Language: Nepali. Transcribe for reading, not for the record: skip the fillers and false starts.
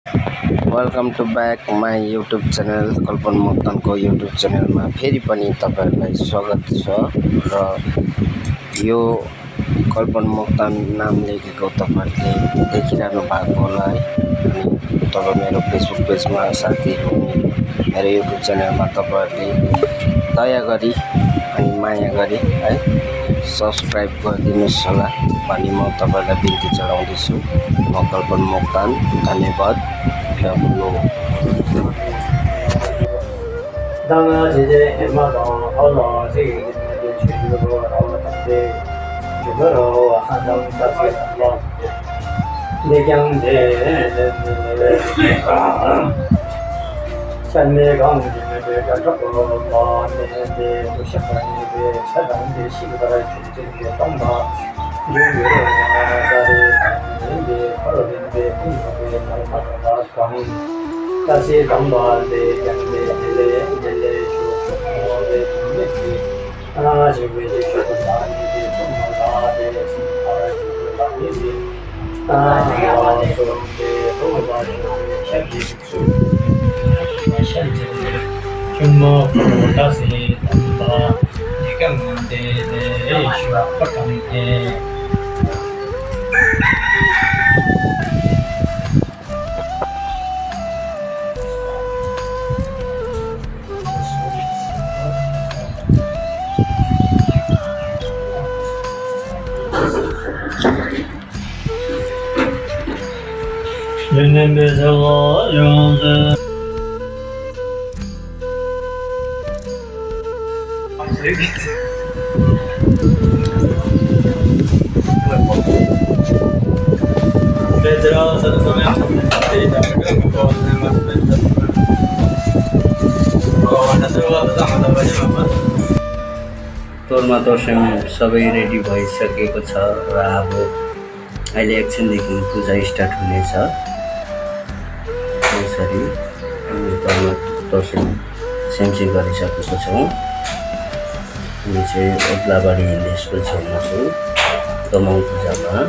Welcome to back my YouTube channel Kalpan Moktan को युट्युब च्यानलमा फेरि पनि तपाईहरुलाई स्वागत छ र यो कल्पन मोक्तान नाम लेखेको तपाईहरुले देखिरहनु भएको होला है। अनि तब मेरो फेसबुक पेजमा साथीहरु मेरो युट्युब च्यानलमा तपाईहरुले दया गरी अनि माया गरी है सब्स्क्राइब गरिदिनुस् होला भनी म तपाईहरुलाई बिन्ती चढाउँदैछु। म कल्पन मोक्तान, धन्यवाद।当姐姐也马上好了，这个去这个然后他们有个人喊上大姐了，你讲的像那讲的这个嘛，那不喜欢的菜单的习惯来这个当他有有的在的二零的工作的他讲。但是当晚的人的说啊，就为这说大的这么大的是大的我说的后来就先去说先去什么但是当晚你讲的说不讲的人人别着我用着。तोरमा दर्शन सबै रेडी भइसकेको छ र अब अहिले एकछिनदेखि पूजा स्टार्ट हुनेछ। यसरी हामी तोरमा दर्शन सेन्सिङ गरिसकेको छौँ। हामी चाहिँ ओद्लाबाडी हिँड्ने स्कुल छेउमा छौँ दमौँ पूजामा।